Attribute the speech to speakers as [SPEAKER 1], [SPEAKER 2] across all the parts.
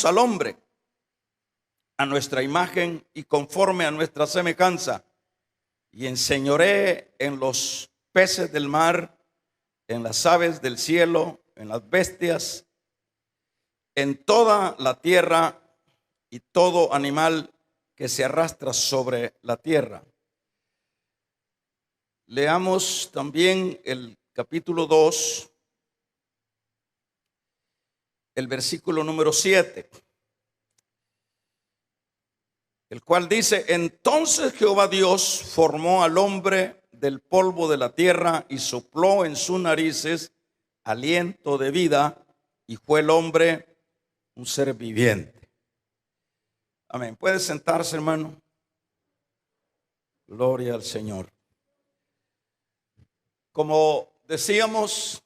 [SPEAKER 1] al hombre a nuestra imagen y conforme a nuestra semejanza, y enseñoree en los peces del mar, en las aves del cielo, en las bestias, en toda la tierra y todo animal que se arrastra sobre la tierra. Leamos también el capítulo 2, el versículo número 7, el cual dice: entonces Jehová Dios formó al hombre del polvo de la tierra y sopló en sus narices aliento de vida, y fue el hombre un ser viviente. Amén. ¿Puede sentarse, hermano? Gloria al Señor. Como decíamos,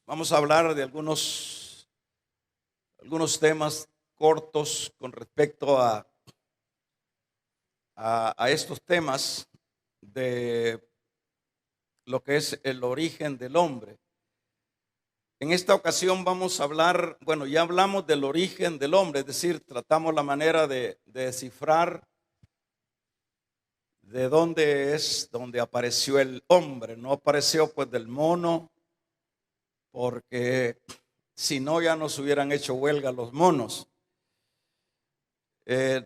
[SPEAKER 1] vamos a hablar de algunos temas cortos con respecto a estos temas de lo que es el origen del hombre. En esta ocasión vamos a hablar, bueno, ya hablamos del origen del hombre, es decir, tratamos la manera de descifrar de dónde apareció el hombre. No apareció pues del mono, porque si no ya nos hubieran hecho huelga los monos.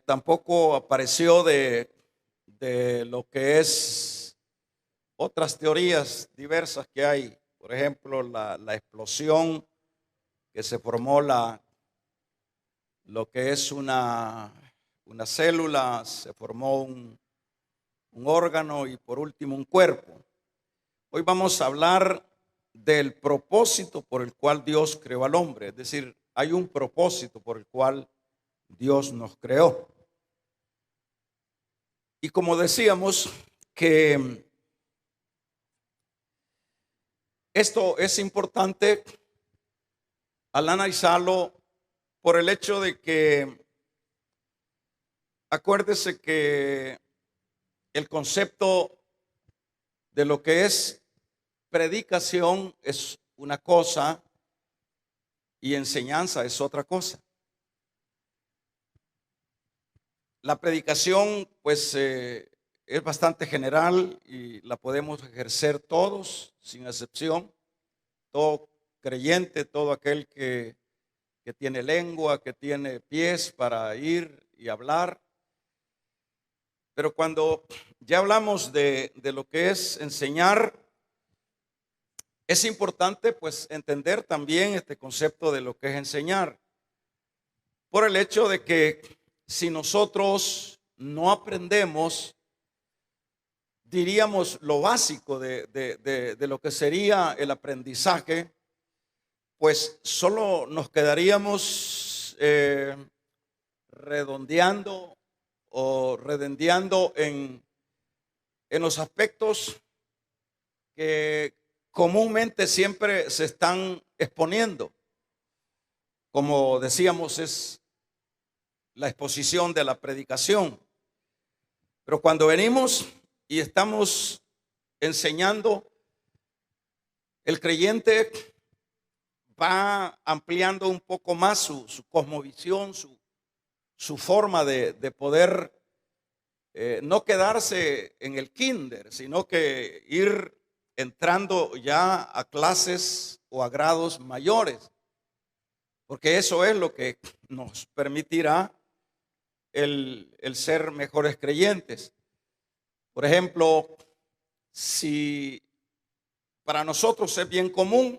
[SPEAKER 1] Tampoco apareció de lo que es otras teorías diversas que hay. Por ejemplo, la explosión que se formó lo que es una célula, se formó un órgano y por último un cuerpo. Hoy vamos a hablar del propósito por el cual Dios creó al hombre. Es decir, hay un propósito por el cual Dios nos creó. Y como decíamos, que esto es importante al analizarlo por el hecho de que, acuérdese que el concepto de lo que es predicación es una cosa y enseñanza es otra cosa. La predicación pues es bastante general y la podemos ejercer todos sin excepción, todo creyente, todo aquel que tiene lengua, que tiene pies para ir y hablar. Pero cuando ya hablamos de lo que es enseñar, es importante pues entender también este concepto de lo que es enseñar, por el hecho de que si nosotros no aprendemos, diríamos, lo básico de lo que sería el aprendizaje, pues solo nos quedaríamos redondeando en los aspectos que comúnmente siempre se están exponiendo. Como decíamos, es la exposición de la predicación. Pero cuando venimos y estamos enseñando, el creyente va ampliando un poco más su cosmovisión, su forma de poder no quedarse en el kinder, sino que ir entrando ya a clases o a grados mayores, porque eso es lo que nos permitirá el ser mejores creyentes. Por ejemplo, si para nosotros es bien común,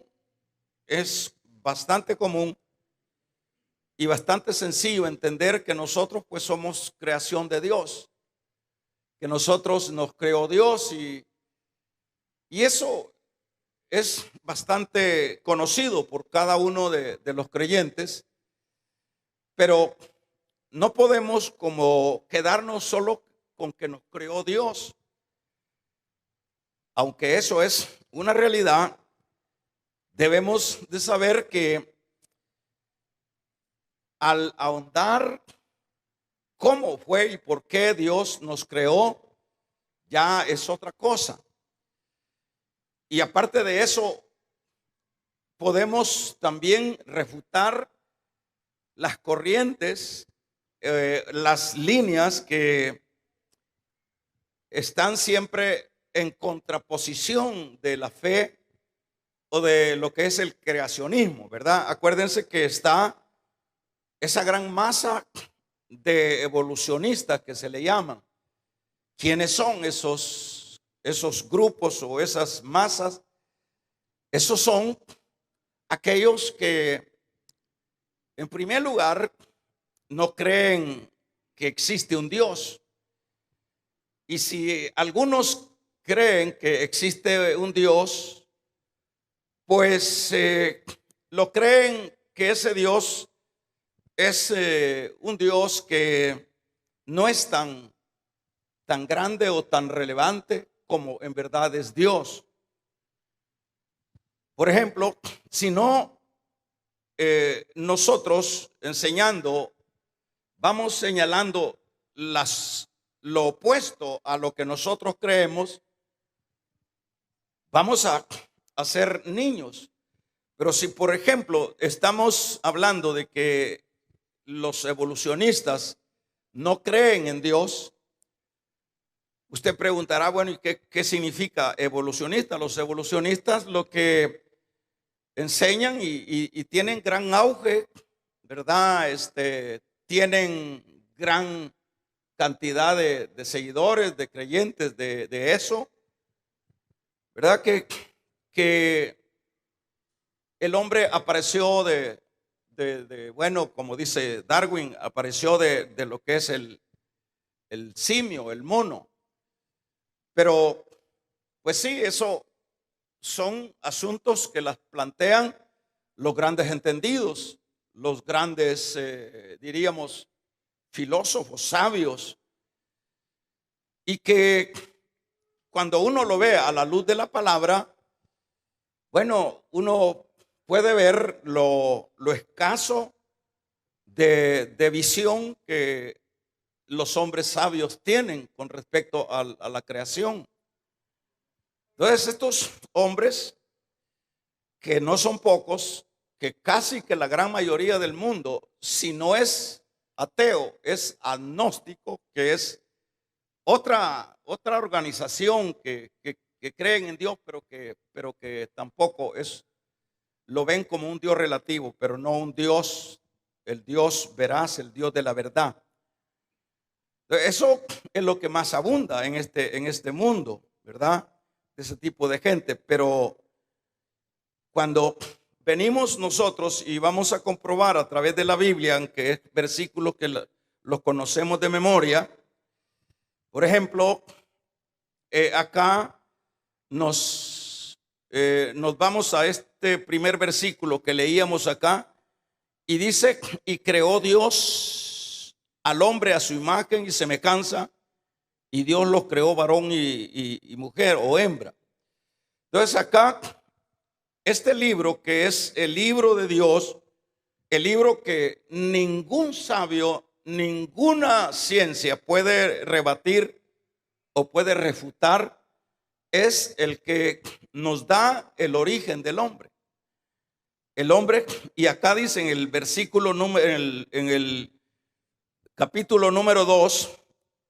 [SPEAKER 1] es bastante común y bastante sencillo entender que nosotros pues somos creación de Dios, que nosotros nos creó Dios, y eso es bastante conocido por cada uno de los creyentes, pero no podemos como quedarnos solo con que nos creó Dios. Aunque eso es una realidad, debemos de saber que al ahondar cómo fue y por qué Dios nos creó, ya es otra cosa. Y aparte de eso, podemos también refutar las corrientes, las líneas que están siempre en contraposición de la fe o de lo que es el creacionismo, ¿verdad? Acuérdense que está esa gran masa de evolucionistas que se le llaman. ¿Quiénes son esos grupos o esas masas? Esos son aquellos que, en primer lugar, no creen que existe un Dios. Y si algunos creen que existe un Dios, pues lo creen que ese Dios es un Dios que no es tan grande o tan relevante como en verdad es Dios. Por ejemplo, si no nosotros enseñando vamos señalando lo opuesto a lo que nosotros creemos, vamos a ser niños. Pero si, por ejemplo, estamos hablando de que los evolucionistas no creen en Dios, usted preguntará, bueno, ¿y qué significa evolucionista? Los evolucionistas lo que enseñan y tienen gran auge, ¿verdad? Tienen gran cantidad de seguidores, de creyentes de eso, ¿verdad? Que el hombre apareció bueno, como dice Darwin, apareció de lo que es el simio, el mono. Pero, pues sí, eso son asuntos que las plantean los grandes entendidos, los grandes, diríamos, filósofos, sabios, y que cuando uno lo ve a la luz de la palabra, bueno, uno puede ver lo escaso de visión que los hombres sabios tienen con respecto a la creación. Entonces, estos hombres, que no son pocos, que casi que la gran mayoría del mundo, si no es ateo, es agnóstico, que es otra organización que creen en Dios, pero que tampoco lo ven como un Dios relativo, pero no un Dios, el Dios veraz, el Dios de la verdad. Eso es lo que más abunda en este mundo, ¿verdad? De ese tipo de gente. Pero cuando venimos nosotros y vamos a comprobar a través de la Biblia, aunque es versículos que los conocemos de memoria, por ejemplo, acá nos vamos a este primer versículo que leíamos acá y dice, y creó Dios al hombre a su imagen y semejanza, y Dios los creó varón y mujer o hembra. Entonces acá, este libro que es el libro de Dios, el libro que ningún sabio, ninguna ciencia puede rebatir o puede refutar, es el que nos da el origen del hombre. El hombre, y acá dice en el versículo en el capítulo número 2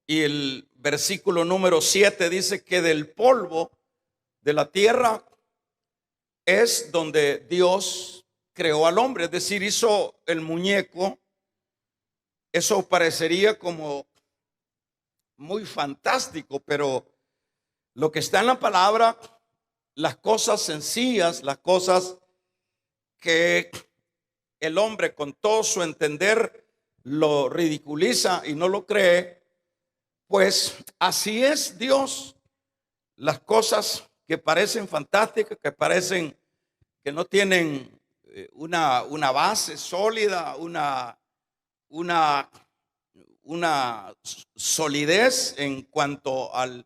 [SPEAKER 1] y el versículo número 7 dice que del polvo de la tierra es donde Dios creó al hombre, es decir, hizo el muñeco. Eso parecería como muy fantástico, pero lo que está en la palabra, las cosas sencillas, las cosas que el hombre con todo su entender lo ridiculiza y no lo cree, pues así es Dios. Las cosas que parecen fantásticas, que parecen que no tienen una base sólida, una solidez en cuanto al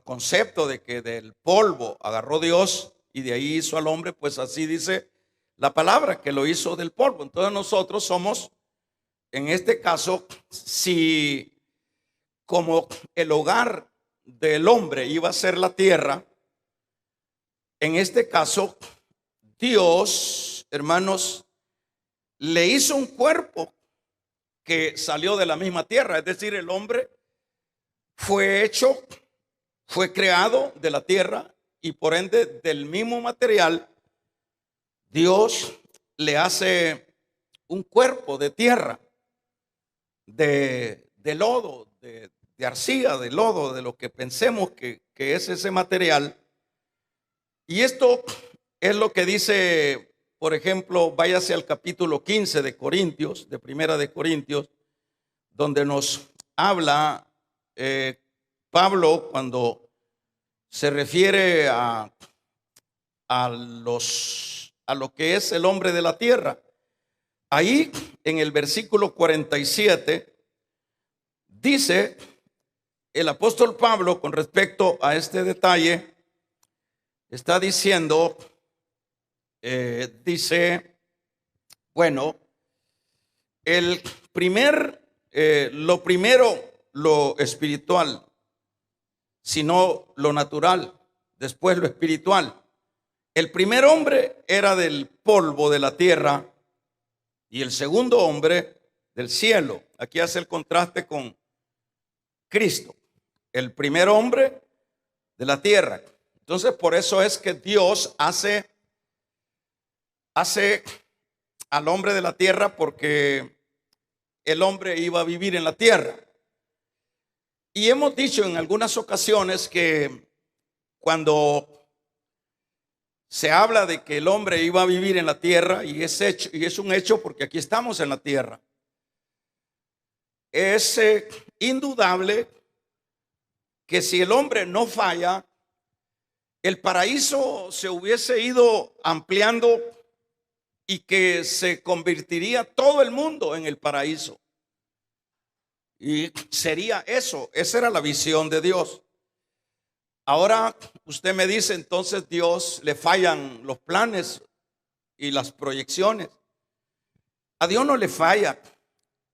[SPEAKER 1] concepto de que del polvo agarró Dios y de ahí hizo al hombre, pues así dice la palabra, que lo hizo del polvo. Entonces nosotros somos, en este caso, si como el hogar del hombre iba a ser la tierra, en este caso Dios, hermanos, le hizo un cuerpo que salió de la misma tierra. Es decir, el hombre fue hecho, fue creado de la tierra y por ende del mismo material Dios le hace un cuerpo de tierra, de lodo, de arcilla, de lodo, de lo que pensemos que es ese material. Y esto es lo que dice, por ejemplo, váyase al capítulo 15 de Corintios, de Primera de Corintios, donde nos habla Pablo cuando se refiere a lo que es el hombre de la tierra. Ahí en el versículo 47 dice el apóstol Pablo con respecto a este detalle, está diciendo, dice, bueno, lo primero, lo espiritual, sino lo natural, después lo espiritual. El primer hombre era del polvo de la tierra y el segundo hombre del cielo. Aquí hace el contraste con Cristo, el primer hombre de la tierra. Entonces, por eso es que Dios hace al hombre de la tierra, porque el hombre iba a vivir en la tierra. Y hemos dicho en algunas ocasiones que cuando se habla de que el hombre iba a vivir en la tierra, y es hecho, y es un hecho porque aquí estamos en la tierra, es indudable que si el hombre no falla, el paraíso se hubiese ido ampliando y que se convertiría todo el mundo en el paraíso. Y sería eso, esa era la visión de Dios. Ahora usted me dice, entonces Dios le fallan los planes y las proyecciones. A Dios no le falla.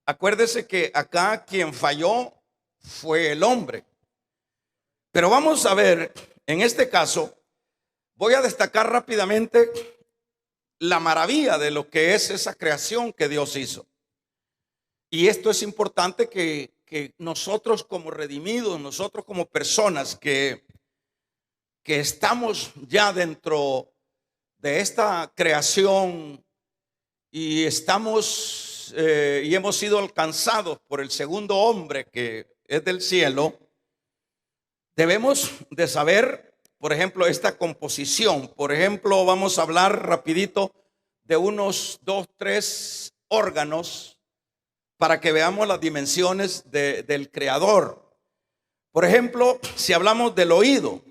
[SPEAKER 1] Acuérdese que acá quien falló fue el hombre. Pero vamos a ver, en este caso, voy a destacar rápidamente la maravilla de lo que es esa creación que Dios hizo. Y esto es importante que nosotros como redimidos, nosotros como personas que estamos ya dentro de esta creación y estamos y hemos sido alcanzados por el segundo hombre que es del cielo, debemos de saber, por ejemplo, esta composición. Por ejemplo, vamos a hablar rapidito de unos 2, 3 órganos para que veamos las dimensiones del creador. Por ejemplo, si hablamos del oído,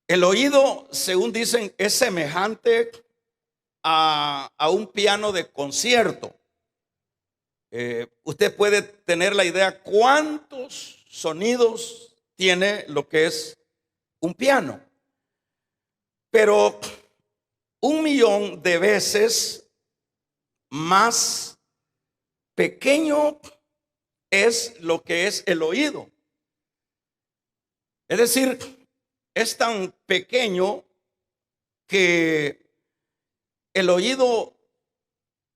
[SPEAKER 1] el oído, según dicen, es semejante a un piano de concierto. Usted puede tener la idea cuántos sonidos tiene lo que es un piano, pero 1.000.000 de veces más pequeño es lo que es el oído. Es decir, es tan pequeño que el oído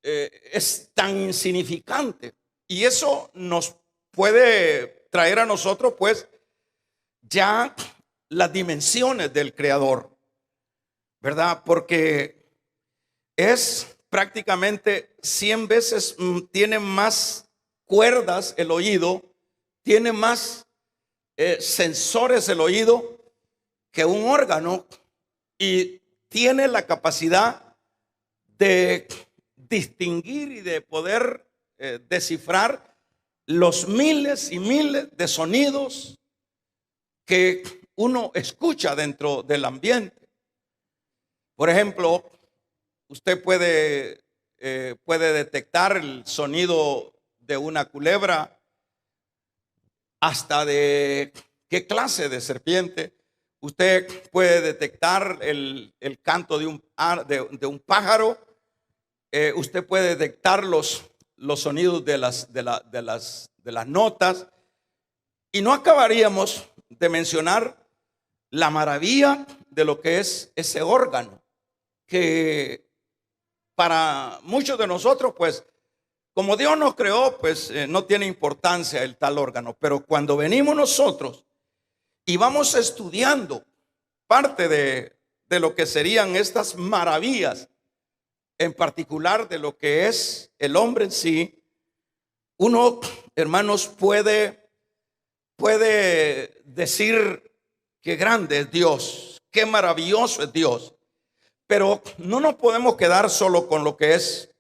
[SPEAKER 1] es tan insignificante, y eso nos puede traer a nosotros pues ya las dimensiones del creador, ¿verdad? Porque es prácticamente 100 veces, tiene más cuerdas el oído, tiene más sensores el oído que un órgano, y tiene la capacidad de distinguir y de poder descifrar los miles y miles de sonidos que uno escucha dentro del ambiente. Por ejemplo, usted puede detectar el sonido de una culebra, hasta de qué clase de serpiente. Usted puede detectar el canto de un pájaro. Usted puede detectar los sonidos de las notas. Y no acabaríamos de mencionar la maravilla de lo que es ese órgano. que para muchos de nosotros, pues, como Dios nos creó, pues no tiene importancia el tal órgano. Pero cuando venimos nosotros y vamos estudiando parte de lo que serían estas maravillas, en particular de lo que es el hombre en sí, uno, hermanos, puede decir qué grande es Dios, qué maravilloso es Dios. Pero no nos podemos quedar solo con lo que es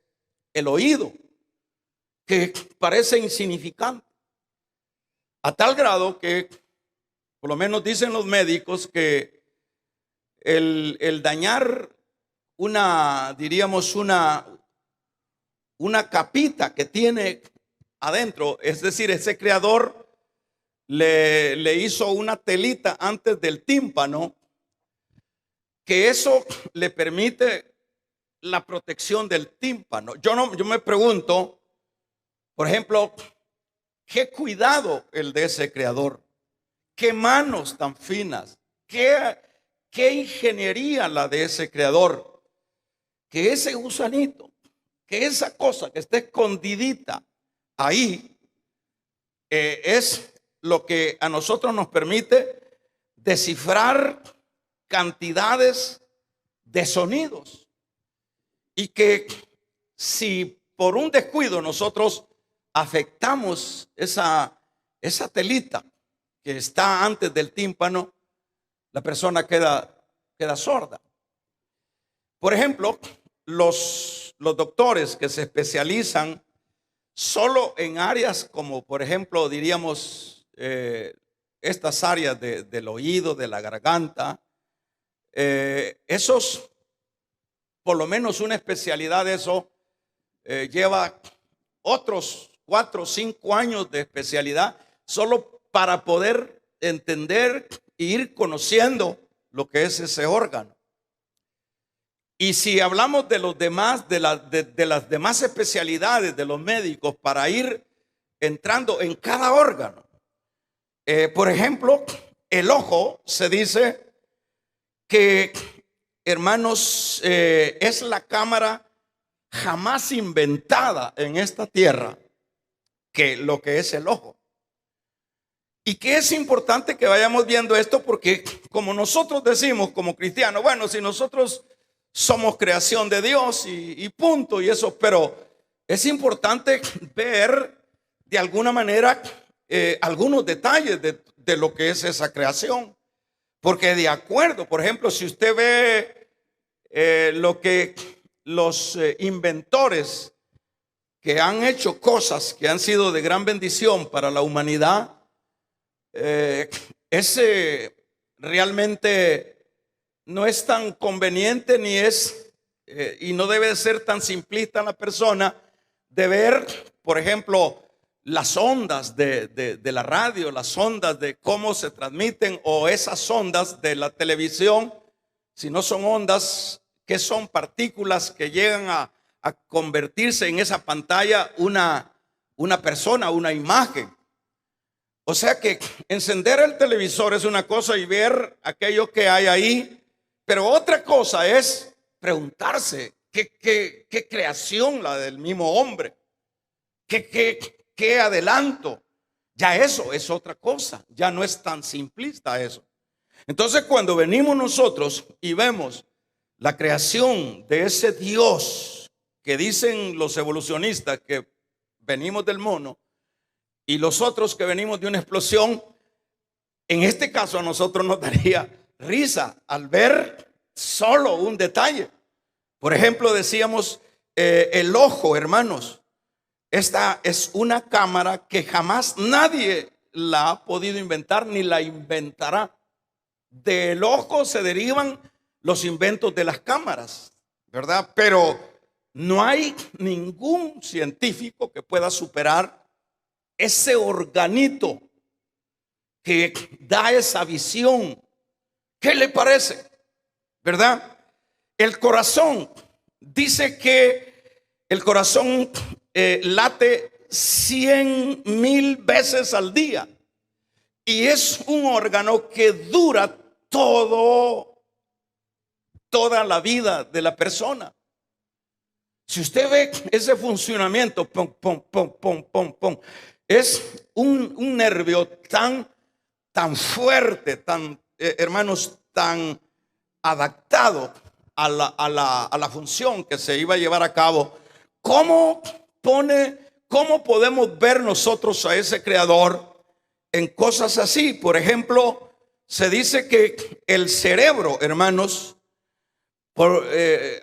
[SPEAKER 1] el oído, que parece insignificante, a tal grado que, por lo menos dicen los médicos, que el dañar diríamos una capita que tiene adentro, es decir, ese creador le hizo una telita antes del tímpano, que eso le permite la protección del tímpano. Yo me pregunto, por ejemplo, qué cuidado el de ese creador, qué manos tan finas, qué ingeniería la de ese creador, que ese gusanito, que esa cosa que está escondidita ahí, es lo que a nosotros nos permite descifrar cantidades de sonidos, y que si por un descuido nosotros afectamos esa telita que está antes del tímpano, la persona queda sorda. Por ejemplo, los doctores que se especializan solo en áreas como, por ejemplo, diríamos, estas áreas del oído, de la garganta, esos, por lo menos una especialidad de eso, lleva otros 4 o 5 años de especialidad solo para poder entender e ir conociendo lo que es ese órgano. Y si hablamos de los demás, de las demás especialidades de los médicos para ir entrando en cada órgano, por ejemplo, el ojo, se dice que, hermanos, es la cámara jamás inventada en esta tierra, que lo que es el ojo. Y que es importante que vayamos viendo esto, porque como nosotros decimos como cristianos, bueno, si nosotros somos creación de Dios y punto, y eso, pero es importante ver de alguna manera algunos detalles de lo que es esa creación. Porque de acuerdo, por ejemplo, si usted ve lo que los inventores que han hecho cosas que han sido de gran bendición para la humanidad, ese realmente no es tan conveniente ni es y no debe de ser tan simplista la persona de ver, por ejemplo, las ondas de la radio, las ondas de cómo se transmiten, o esas ondas de la televisión, si no son ondas, que son partículas que llegan a convertirse en esa pantalla una persona, una imagen. O sea que encender el televisor es una cosa y ver aquello que hay ahí, pero otra cosa es preguntarse qué creación la del mismo hombre, qué adelanto. Ya eso es otra cosa, ya no es tan simplista eso. Entonces, cuando venimos nosotros y vemos la creación de ese Dios que dicen los evolucionistas que venimos del mono, y los otros que venimos de una explosión, en este caso a nosotros nos daría risa al ver solo un detalle. Por ejemplo, decíamos el ojo, hermanos. Esta es una cámara que jamás nadie la ha podido inventar ni la inventará. Del ojo se derivan los inventos de las cámaras, ¿verdad? Pero no hay ningún científico que pueda superar ese organito que da esa visión. ¿Qué le parece? ¿Verdad? El corazón, dice que el corazón late 100,000 veces al día, y es un órgano que dura todo toda la vida de la persona. Si usted ve ese funcionamiento, pum, pum, pum, pum, pum, pum, es un nervio tan fuerte, hermanos, tan adaptado a la función que se iba a llevar a cabo. ¿Cómo podemos ver nosotros a ese creador en cosas así? Por ejemplo, se dice que el cerebro, hermanos, por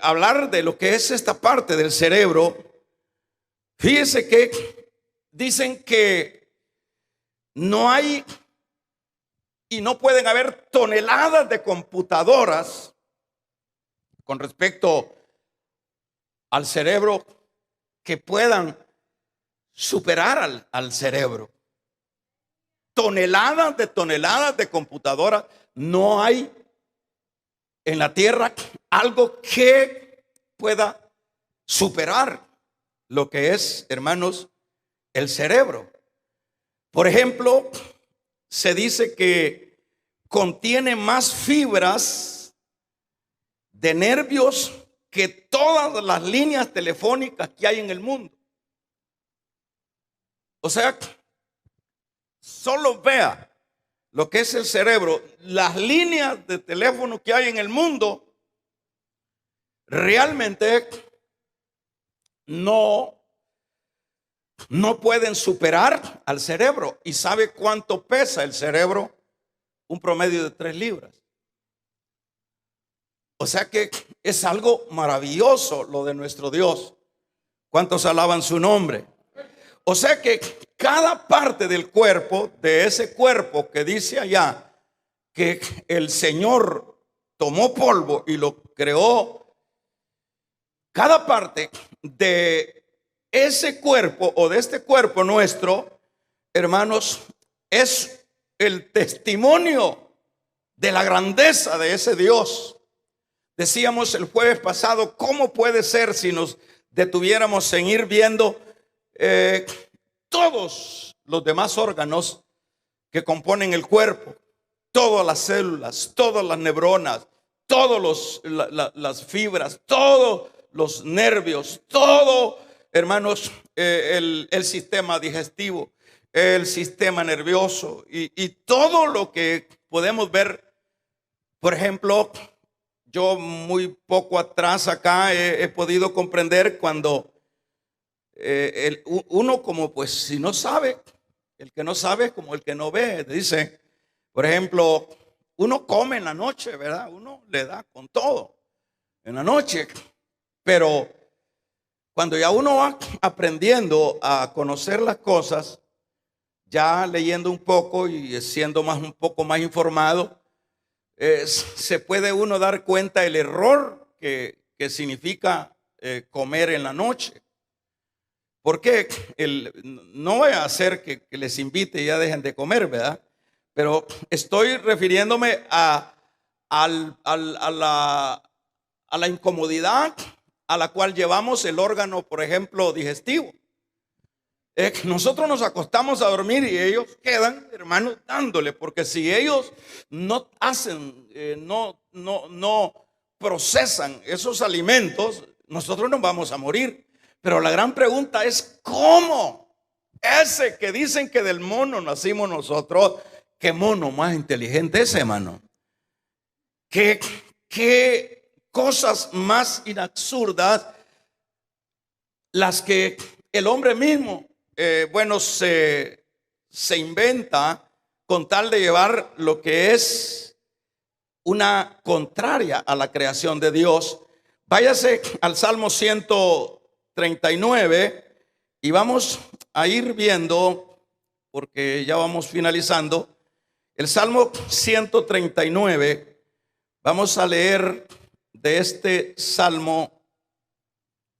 [SPEAKER 1] hablar de lo que es esta parte del cerebro, fíjese que dicen que no hay y no pueden haber toneladas de computadoras con respecto al cerebro que puedan superar al cerebro. Toneladas de computadoras no hay en la tierra algo que pueda superar lo que es, hermanos, el cerebro. Por ejemplo, se dice que contiene más fibras de nervios que todas las líneas telefónicas que hay en el mundo. O sea, solo vea lo que es el cerebro, las líneas de teléfono que hay en el mundo realmente no pueden superar al cerebro. ¿Y sabe cuánto pesa el cerebro? Un promedio de 3 libras. O sea que es algo maravilloso lo de nuestro Dios. ¿Cuántos alaban su nombre? O sea que cada parte del cuerpo, de ese cuerpo que dice allá que el Señor tomó polvo y lo creó, cada parte de ese cuerpo o de este cuerpo nuestro, hermanos, es el testimonio de la grandeza de ese Dios. Decíamos el jueves pasado, ¿cómo puede ser si nos detuviéramos en ir viendo todos los demás órganos que componen el cuerpo, todas las células, todas las neuronas, todas las fibras, todos los nervios, todo, hermanos, el sistema digestivo, el sistema nervioso y todo lo que podemos ver? Por ejemplo, yo muy poco atrás acá he podido comprender cuando uno, como pues si no sabe, el que no sabe es como el que no ve. Dice, por ejemplo, uno come en la noche, ¿verdad? Uno le da con todo en la noche, pero cuando ya uno va aprendiendo a conocer las cosas, ya leyendo un poco y siendo un poco más informado, se puede uno dar cuenta el error que significa comer en la noche. Porque no voy a hacer que les invite y ya dejen de comer, ¿verdad? Pero estoy refiriéndome a la incomodidad a la cual llevamos el órgano, por ejemplo, digestivo. Nosotros nos acostamos a dormir y ellos quedan, hermanos, dándole, porque si ellos no hacen, no procesan esos alimentos, nosotros nos vamos a morir. Pero la gran pregunta es, ¿cómo? Ese que dicen que del mono nacimos nosotros, ¿qué mono más inteligente ese, hermano? ¿Qué cosas más inabsurdas las que el hombre mismo, se inventa con tal de llevar lo que es una contraria a la creación de Dios? Váyase al Salmo 139 y vamos a ir viendo, porque ya vamos finalizando, el Salmo 139. Vamos a leer de este Salmo,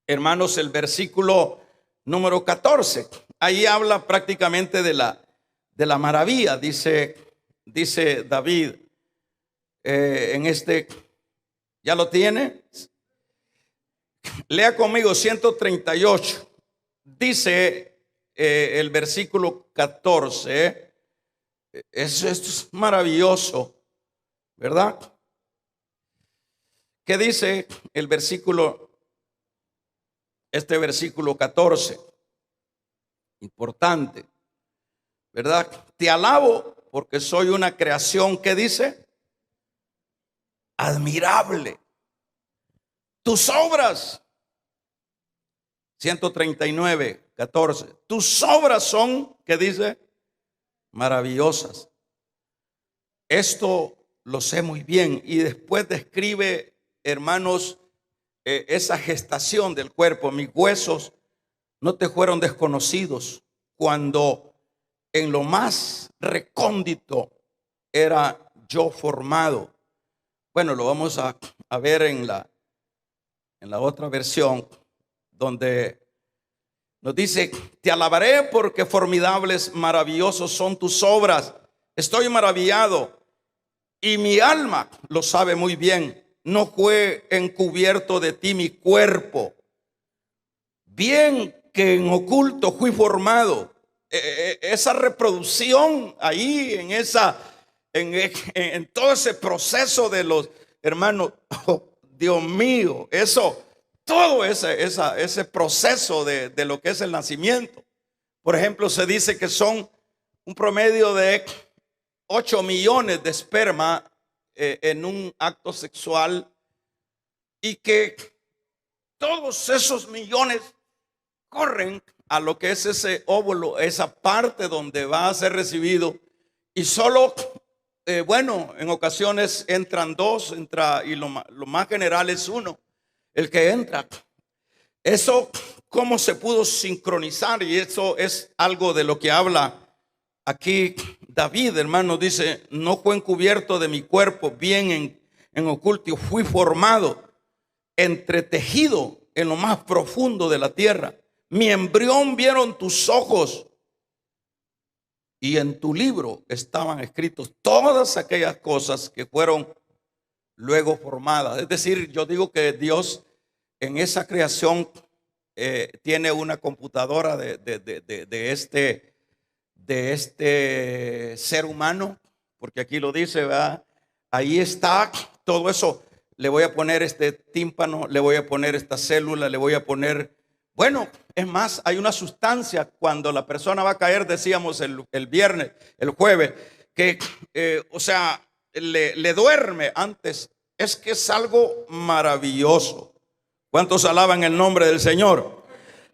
[SPEAKER 1] hermanos, el versículo número 14. Ahí habla prácticamente de la maravilla, dice David en este. ¿Ya lo tiene? Lea conmigo 138. Dice el versículo 14. Esto es maravilloso, ¿verdad? ¿Qué dice el versículo, este versículo 14? Importante, ¿verdad? Te alabo porque soy una creación, ¿qué dice? Admirable. Tus obras, 139, 14. Tus obras son, ¿qué dice? Maravillosas. Esto lo sé muy bien. Y después describe, hermanos, esa gestación del cuerpo. Mis huesos no te fueron desconocidos cuando en lo más recóndito era yo formado. Bueno, lo vamos a ver en la otra versión, donde nos dice: te alabaré porque formidables, maravillosos son tus obras. Estoy maravillado y mi alma lo sabe muy bien. No fue encubierto de ti mi cuerpo, bien que en oculto fui formado. Esa reproducción ahí en todo ese proceso de los hermanos, oh, Dios mío, eso, todo ese proceso de lo que es el nacimiento. Por ejemplo, se dice que son un promedio de 8 millones de esperma en un acto sexual, y que todos esos millones corren a lo que es ese óvulo, esa parte donde va a ser recibido, y solo, bueno, en ocasiones entran dos, y lo más general es uno el que entra. Eso, ¿cómo se pudo sincronizar? Y eso es algo de lo que habla aquí David, hermano. Dice: no fue encubierto de mi cuerpo, bien en oculto fui formado, entretejido en lo más profundo de la tierra. Mi embrión vieron tus ojos, y en tu libro estaban escritos todas aquellas cosas que fueron luego formadas. Es decir, yo digo que Dios en esa creación tiene una computadora de este ser humano, porque aquí lo dice, ¿verdad? Ahí está todo eso. Le voy a poner este tímpano, le voy a poner esta célula, le voy a poner, bueno, es más, hay una sustancia cuando la persona va a caer, decíamos el viernes, el jueves, que o sea, le duerme antes. Es que es algo maravilloso. ¿Cuántos alaban el nombre del Señor?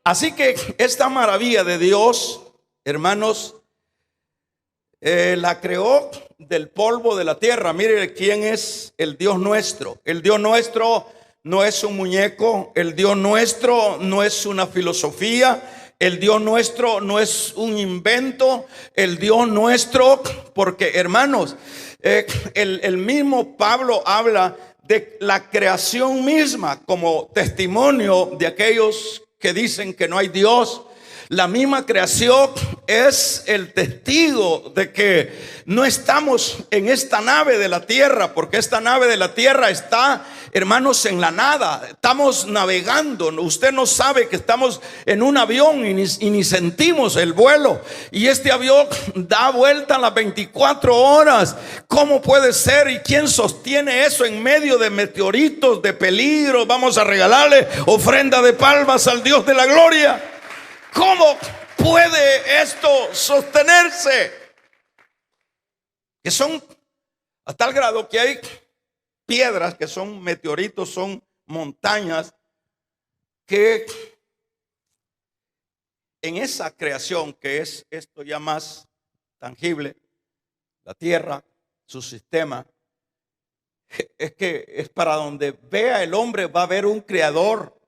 [SPEAKER 1] Así que esta maravilla de Dios, hermanos, la creó del polvo de la tierra. Mire quién es el Dios nuestro. El Dios nuestro no es un muñeco. El Dios nuestro no es una filosofía. El Dios nuestro no es un invento. El Dios nuestro, porque hermanos, el mismo Pablo habla de la creación misma como testimonio de aquellos que dicen que no hay Dios. La misma creación es el testigo de que no estamos en esta nave de la tierra, porque esta nave de la tierra está, hermanos, en la nada. Estamos navegando. Usted no sabe que estamos en un avión y ni sentimos el vuelo. Y este avión da vuelta a las 24 horas. ¿Cómo puede ser? ¿Y quién sostiene eso en medio de meteoritos, de peligros? Vamos a regalarle ofrenda de palmas al Dios de la gloria. ¿Cómo puede esto sostenerse? Que son a tal grado que hay piedras que son meteoritos, son montañas, que en esa creación que es esto ya más tangible, la tierra, su sistema, es que es para donde vea el hombre va a haber un creador.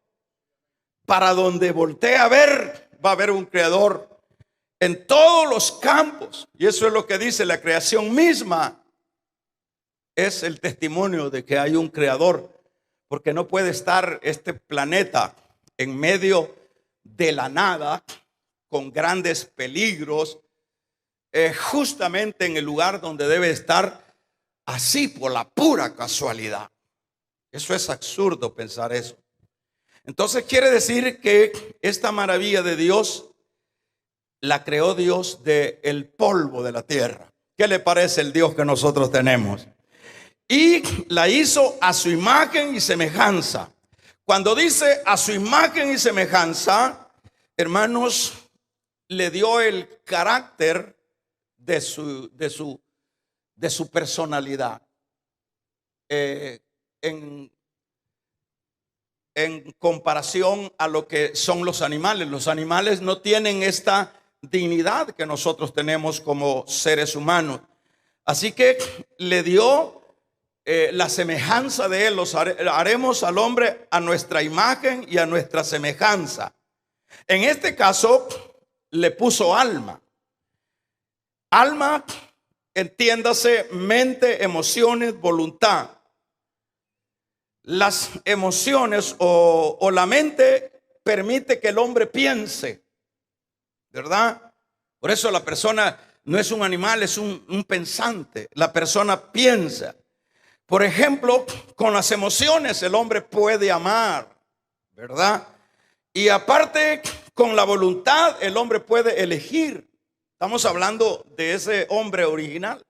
[SPEAKER 1] Para donde voltea a ver va a haber un creador en todos los campos. Y eso es lo que dice la creación misma. Es el testimonio de que hay un creador, porque no puede estar este planeta en medio de la nada con grandes peligros, justamente en el lugar donde debe estar, así por la pura casualidad. Eso es absurdo pensar eso. Entonces quiere decir que esta maravilla de Dios la creó Dios del polvo de la tierra. ¿Qué le parece el Dios que nosotros tenemos? y la hizo a su imagen y semejanza. Cuando dice a su imagen y semejanza, hermanos, le dio el carácter de su personalidad. En comparación a lo que son los animales. Los animales no tienen esta dignidad que nosotros tenemos como seres humanos. Así que le dio la semejanza de él. Haremos al hombre a nuestra imagen y a nuestra semejanza. En este caso le puso alma. Alma, entiéndase, mente, emociones, voluntad. Las emociones o la mente permite que el hombre piense, ¿verdad? Por eso la persona no es un animal, es un pensante. La persona piensa. Por ejemplo, con las emociones el hombre puede amar, ¿verdad? Y aparte, con la voluntad el hombre puede elegir. Estamos hablando de ese hombre original.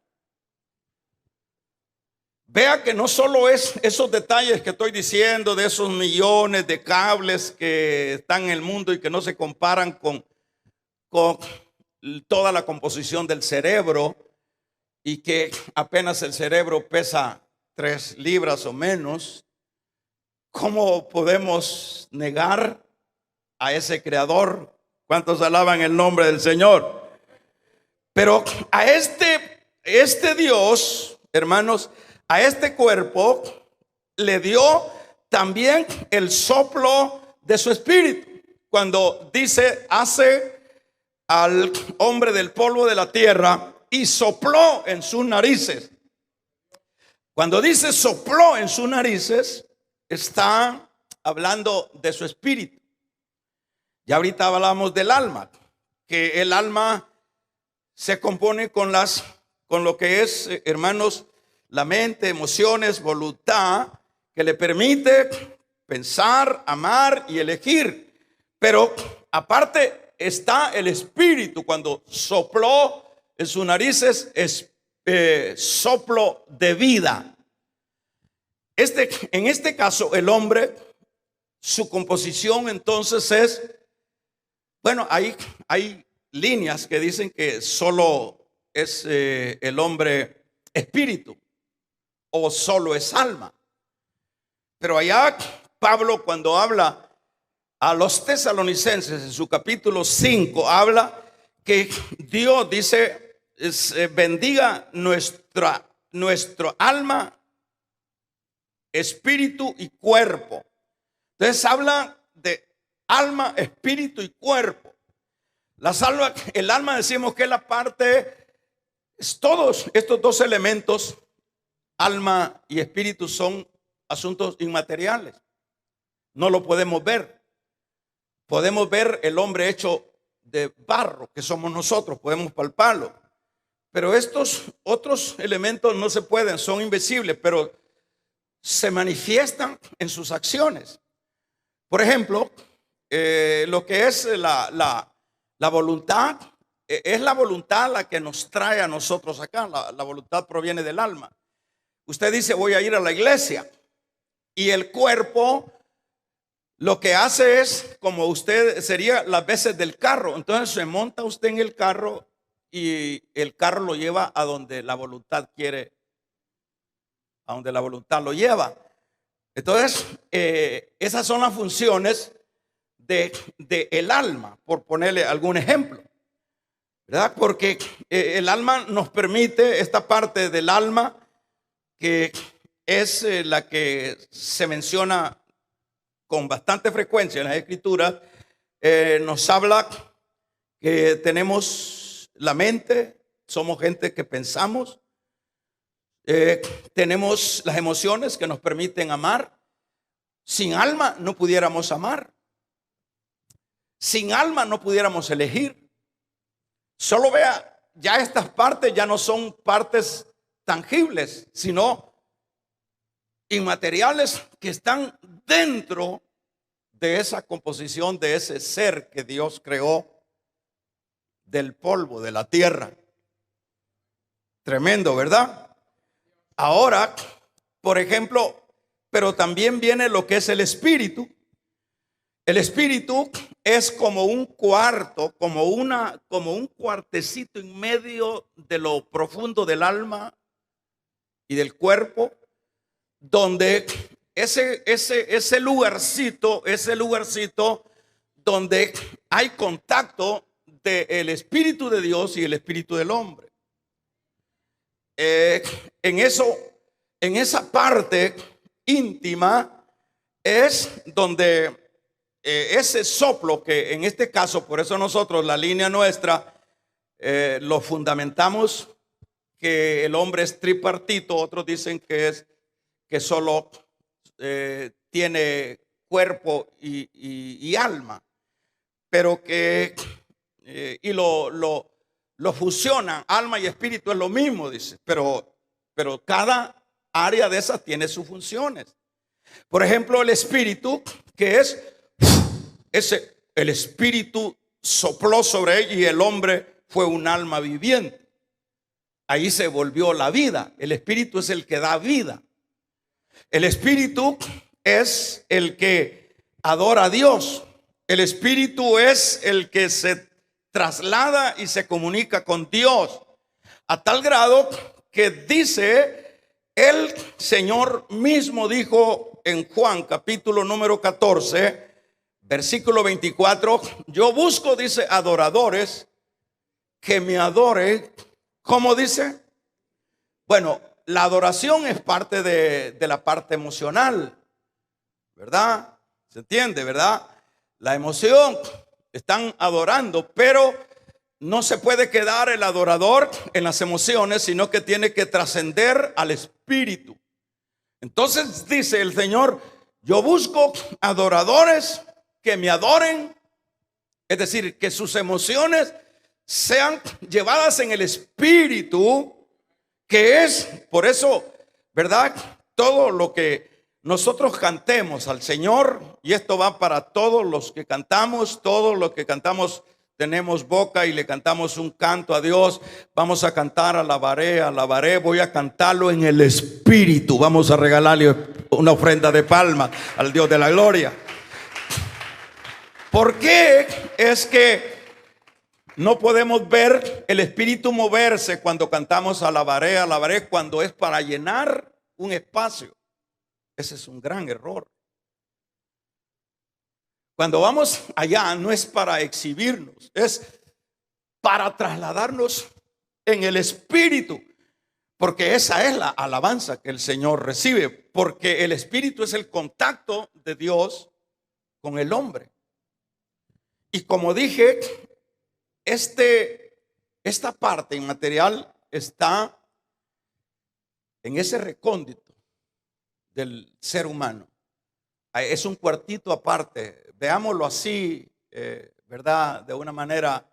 [SPEAKER 1] Vea que no solo es esos detalles que estoy diciendo, de esos millones de cables que están en el mundo y que no se comparan con toda la composición del cerebro, y que apenas el cerebro pesa 3 libras o menos. ¿Cómo podemos negar a ese creador? ¿Cuántos alaban el nombre del Señor? Pero a este Dios, hermanos, a este cuerpo le dio también el soplo de su espíritu. Cuando dice, hace al hombre del polvo de la tierra y sopló en sus narices. Cuando dice sopló en sus narices, está hablando de su espíritu. Ya ahorita hablamos del alma, que el alma se compone con lo que es, hermanos, la mente, emociones, voluntad, que le permite pensar, amar y elegir. Pero aparte está el espíritu. Cuando sopló en sus narices, es soplo de vida. En este caso, el hombre, su composición entonces es, bueno, hay líneas que dicen que solo es el hombre espíritu o solo es alma. Pero allá Pablo, cuando habla a los tesalonicenses en su capítulo 5, habla que Dios dice, bendiga nuestro alma, espíritu y cuerpo. Entonces habla de alma, espíritu y cuerpo. El alma decimos que es la parte, todos estos dos elementos, alma y espíritu, son asuntos inmateriales. No lo podemos ver. Podemos ver el hombre hecho de barro, que somos nosotros, podemos palparlo. Pero estos otros elementos no se pueden, son invisibles, pero se manifiestan en sus acciones. Por ejemplo, lo que es la voluntad, es la voluntad la que nos trae a nosotros acá. La voluntad proviene del alma. Usted dice, voy a ir a la iglesia, y el cuerpo lo que hace es, como usted sería las veces del carro. Entonces se monta usted en el carro y el carro lo lleva a donde la voluntad quiere, a donde la voluntad lo lleva. Entonces, esas son las funciones de el alma, por ponerle algún ejemplo, ¿verdad? Porque el alma nos permite, esta parte del alma que es la que se menciona con bastante frecuencia en las escrituras, nos habla que tenemos la mente, somos gente que pensamos, tenemos las emociones que nos permiten amar. Sin alma no pudiéramos amar. Sin alma no pudiéramos elegir. Solo vea, ya estas partes ya no son partes tangibles, sino inmateriales que están dentro de esa composición, de ese ser que Dios creó del polvo de la tierra. Tremendo, ¿verdad? Ahora, por ejemplo, pero también viene lo que es el espíritu. El espíritu es como un cuarto, como un cuartecito en medio de lo profundo del alma y del cuerpo, donde ese lugarcito donde hay contacto del espíritu de Dios y el espíritu del hombre. En esa parte íntima es donde ese soplo, que en este caso, por eso nosotros la línea nuestra lo fundamentamos que el hombre es tripartito. Otros dicen que solo tiene cuerpo y alma, pero que y lo fusionan, alma y espíritu es lo mismo, dice, pero cada área de esas tiene sus funciones. Por ejemplo, el espíritu, que es el espíritu sopló sobre él y el hombre fue un alma viviente. Ahí se volvió la vida. El espíritu es el que da vida. El espíritu es el que adora a Dios. El espíritu es el que se traslada y se comunica con Dios, a tal grado que dice, el Señor mismo dijo en Juan capítulo número 14, versículo 24, yo busco, dice, adoradores que me adoren. ¿Cómo dice? Bueno, la adoración es parte de la parte emocional, ¿verdad? ¿Se entiende, verdad? La emoción, están adorando, pero no se puede quedar el adorador en las emociones, sino que tiene que trascender al espíritu. Entonces dice el Señor, yo busco adoradores que me adoren, es decir, que sus emociones sean llevadas en el espíritu, que es, por eso, ¿verdad? Todo lo que nosotros cantemos al Señor, y esto va para todos los que cantamos tenemos boca y le cantamos un canto a Dios. Vamos a cantar alabaré, voy a cantarlo en el espíritu. Vamos a regalarle una ofrenda de palmas al Dios de la gloria. ¿Por qué es que no podemos ver el espíritu moverse cuando cantamos alabaré, cuando es para llenar un espacio? Ese es un gran error. Cuando vamos allá no es para exhibirnos, es para trasladarnos en el espíritu, porque esa es la alabanza que el Señor recibe, porque el espíritu es el contacto de Dios con el hombre. Y como dije, esta parte inmaterial está en ese recóndito del ser humano. Es un cuartito aparte, veámoslo así, ¿verdad? De una manera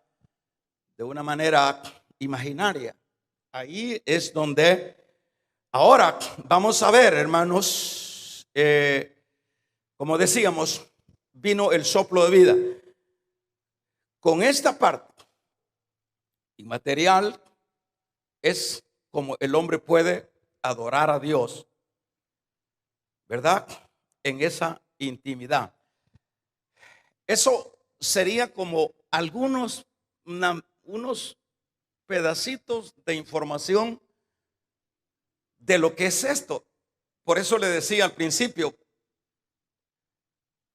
[SPEAKER 1] imaginaria. Ahí es donde, ahora vamos a ver, hermanos, como decíamos, vino el soplo de vida. Con esta parte inmaterial es como el hombre puede adorar a Dios, ¿verdad? En esa intimidad. Eso sería como unos pedacitos de información de lo que es esto. Por eso le decía al principio,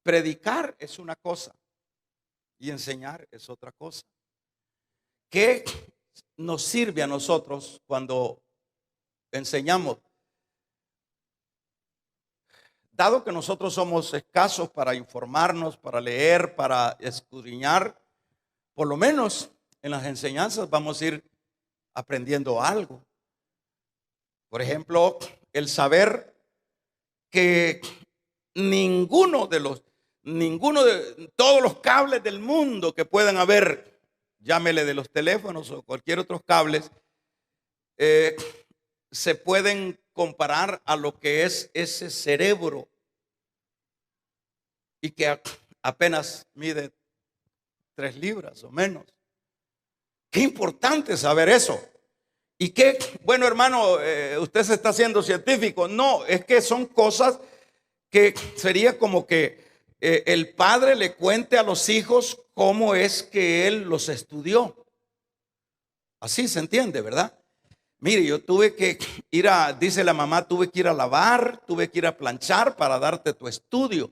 [SPEAKER 1] predicar es una cosa y enseñar es otra cosa. ¿Qué nos sirve a nosotros cuando enseñamos? Dado que nosotros somos escasos para informarnos, para leer, para escudriñar, por lo menos en las enseñanzas vamos a ir aprendiendo algo. Por ejemplo, el saber que ninguno de todos los cables del mundo que puedan haber, llámele de los teléfonos o cualquier otros cables, se pueden comparar a lo que es ese cerebro y que apenas mide 3 libras o menos. Qué importante saber eso. ¿Y qué? Bueno, hermano, usted se está haciendo científico. No, es que son cosas que sería como que el padre le cuente a los hijos cómo es que él los estudió. Así se entiende, ¿verdad? Mire, yo tuve que ir dice la mamá, tuve que ir a lavar, tuve que ir a planchar para darte tu estudio.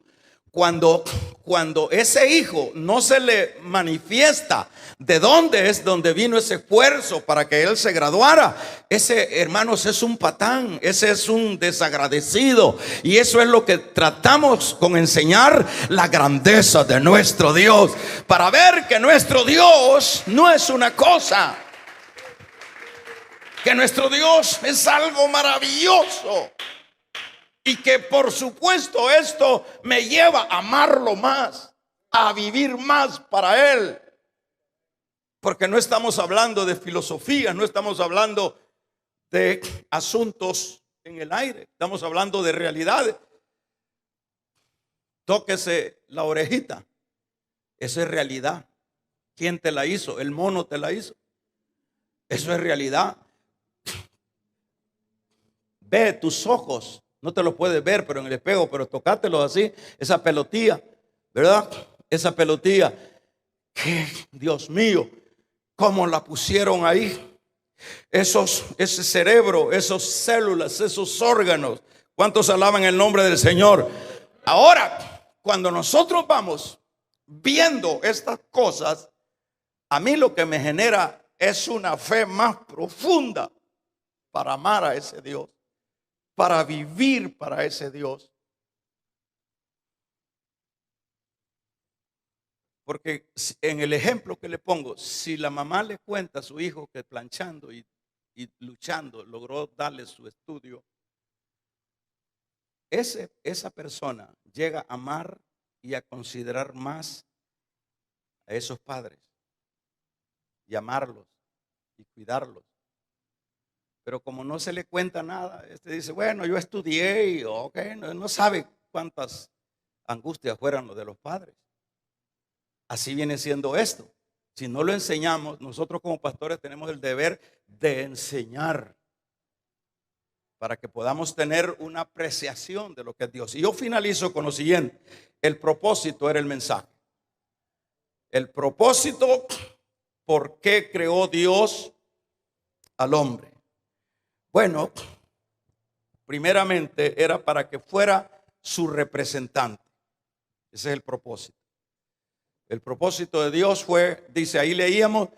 [SPEAKER 1] Cuando ese hijo no se le manifiesta de dónde es donde vino ese esfuerzo para que él se graduara, ese, hermanos, es un patán, ese es un desagradecido. Y eso es lo que tratamos con enseñar, la grandeza de nuestro Dios, para ver que nuestro Dios no es una cosa, que nuestro Dios es algo maravilloso. Y que por supuesto esto me lleva a amarlo más, a vivir más para Él. Porque no estamos hablando de filosofía, no estamos hablando de asuntos en el aire, estamos hablando de realidades. Tóquese la orejita, eso es realidad. ¿Quién te la hizo? El mono te la hizo. Eso es realidad. Ve tus ojos. No te lo puedes ver, pero en el espejo, pero tocátelo así, esa pelotilla, ¿verdad? Esa pelotilla, que Dios mío, cómo la pusieron ahí. Ese cerebro, esas células, esos órganos. ¿Cuántos alaban el nombre del Señor? Ahora, cuando nosotros vamos viendo estas cosas, a mí lo que me genera es una fe más profunda para amar a ese Dios, para vivir para ese Dios. Porque en el ejemplo que le pongo, si la mamá le cuenta a su hijo que planchando y luchando logró darle su estudio, esa persona llega a amar y a considerar más a esos padres y amarlos y cuidarlos. Pero como no se le cuenta nada, dice, bueno, yo estudié y no sabe cuántas angustias fueron los de los padres. Así viene siendo esto. Si no lo enseñamos, nosotros como pastores tenemos el deber de enseñar para que podamos tener una apreciación de lo que es Dios. Y yo finalizo con lo siguiente. El propósito era el mensaje. El propósito, ¿por qué creó Dios al hombre? Bueno, primeramente era para que fuera su representante. Ese es el propósito. El propósito de Dios fue, dice ahí leíamos,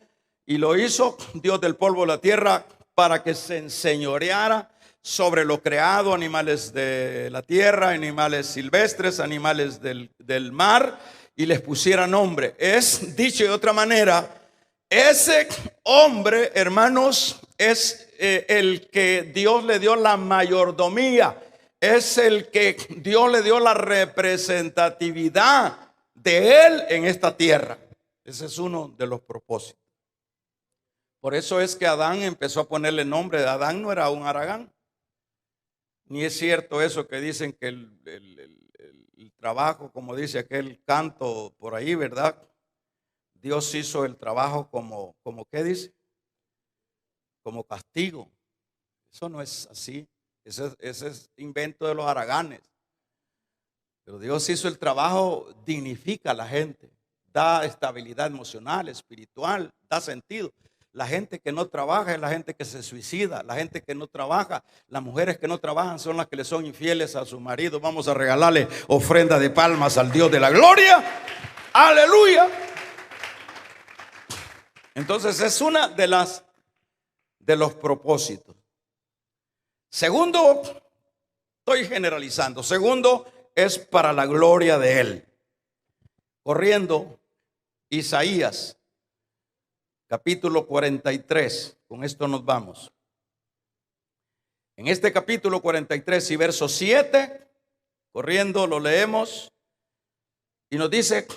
[SPEAKER 1] y lo hizo Dios del polvo de la tierra para que se enseñoreara sobre lo creado, animales de la tierra, animales silvestres, animales del mar, y les pusiera nombre. Es, dicho de otra manera, ese hombre, hermanos, es el que Dios le dio la mayordomía, es el que Dios le dio la representatividad de él en esta tierra. Ese es uno de los propósitos. Por eso es que Adán empezó a ponerle nombre. Adán no era un Aragán. Ni es cierto eso que dicen que el trabajo, como dice aquel canto por ahí, ¿verdad? Dios hizo el trabajo como ¿qué dice? Como castigo. Eso no es así. Ese es invento de los haraganes. Pero Dios hizo el trabajo, dignifica a la gente, da estabilidad emocional, espiritual, da sentido. La gente que no trabaja es la gente que se suicida. La gente que no trabaja, las mujeres que no trabajan son las que le son infieles a su marido. Vamos a regalarle ofrenda de palmas al Dios de la gloria. Aleluya. Entonces es una de los propósitos. Segundo, estoy generalizando. Segundo, es para la gloria de Él. Corriendo, Isaías, capítulo 43. Con esto nos vamos. En este capítulo 43 y verso 7, corriendo lo leemos y nos dice: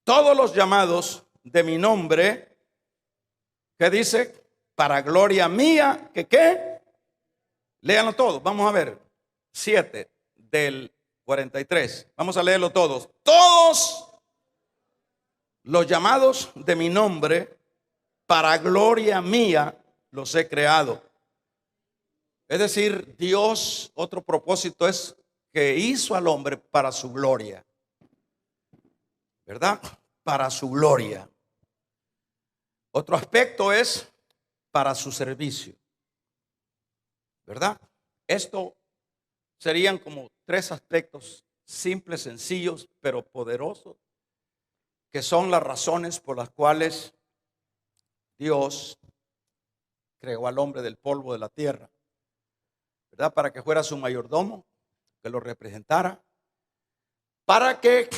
[SPEAKER 1] todos los llamados de mi nombre, ¿qué dice? Para gloria mía, ¿que qué? Léanlo todos, vamos a ver. 7 del 43. Vamos a leerlo todos. Todos los llamados de mi nombre, para gloria mía, los he creado. Es decir, Dios, otro propósito es que hizo al hombre para su gloria, ¿verdad? Para su gloria. Otro aspecto es para su servicio, ¿verdad? Esto serían como tres aspectos simples, sencillos, pero poderosos, que son las razones por las cuales Dios creó al hombre del polvo de la tierra, ¿verdad? Para que fuera su mayordomo, que lo representara, para que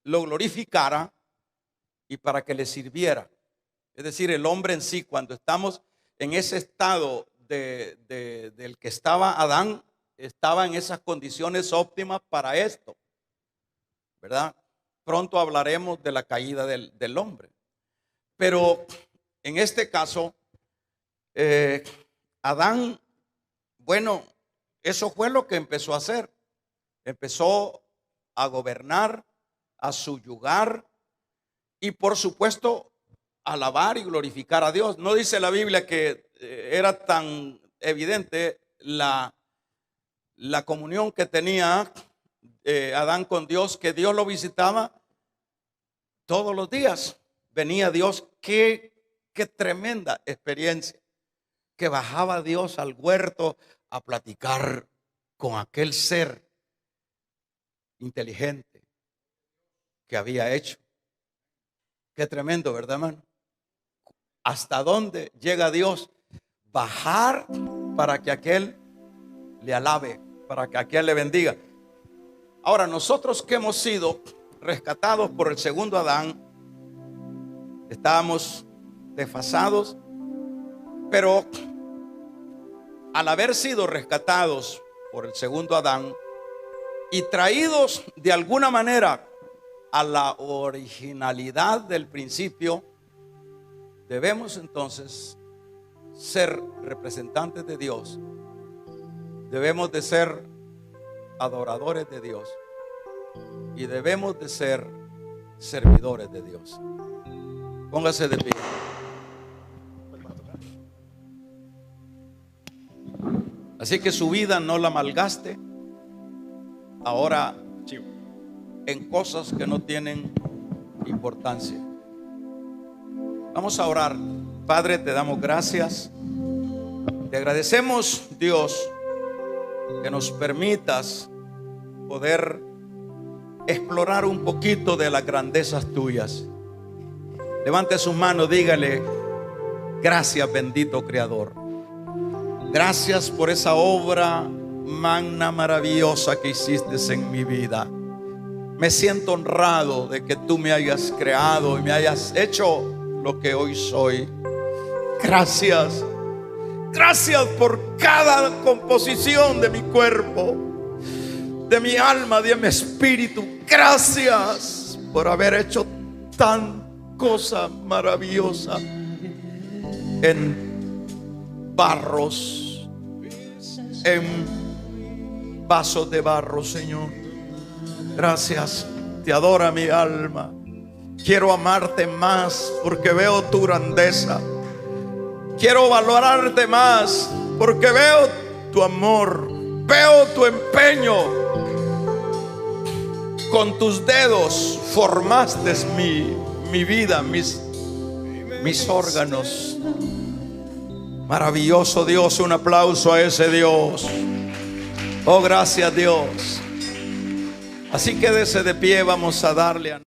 [SPEAKER 1] lo glorificara y para que le sirviera. Es decir, el hombre en sí, cuando estamos en ese estado del que estaba Adán, estaba en esas condiciones óptimas para esto, ¿verdad? Pronto hablaremos de la caída del hombre. Pero en este caso, Adán, bueno, eso fue lo que empezó a hacer. Empezó a gobernar, a subyugar y por supuesto alabar y glorificar a Dios. No dice la Biblia que era tan evidente la comunión que tenía Adán con Dios, que Dios lo visitaba todos los días. Venía Dios, qué tremenda experiencia, que bajaba Dios al huerto a platicar con aquel ser inteligente que había hecho. Qué tremendo, ¿verdad, hermano? ¿Hasta dónde llega Dios? Bajar para que aquel le alabe, para que aquel le bendiga. Ahora, nosotros que hemos sido rescatados por el segundo Adán, estábamos desfasados, pero al haber sido rescatados por el segundo Adán y traídos de alguna manera a la originalidad del principio, debemos entonces ser representantes de Dios. Debemos de ser adoradores de Dios y debemos de ser servidores de Dios. Póngase de pie. Así que su vida no la malgaste ahora en cosas que no tienen importancia. Vamos a orar. Padre, te damos gracias. Te agradecemos, Dios, que nos permitas poder explorar un poquito de las grandezas tuyas. Levante sus manos, dígale: gracias, bendito Creador. Gracias por esa obra magna, maravillosa que hiciste en mi vida. Me siento honrado de que tú me hayas creado y me hayas hecho lo que hoy soy. Gracias. Gracias por cada composición de mi cuerpo, de mi alma, de mi espíritu. Gracias por haber hecho tan cosa maravillosa en barros, en vasos de barro, Señor. Gracias. Te adora mi alma. Quiero amarte más porque veo tu grandeza. Quiero valorarte más porque veo tu amor, veo tu empeño. Con tus dedos formaste mi vida, mis órganos. Maravilloso Dios, un aplauso a ese Dios. Oh, gracias, Dios. Así quédese de pie, vamos a darle a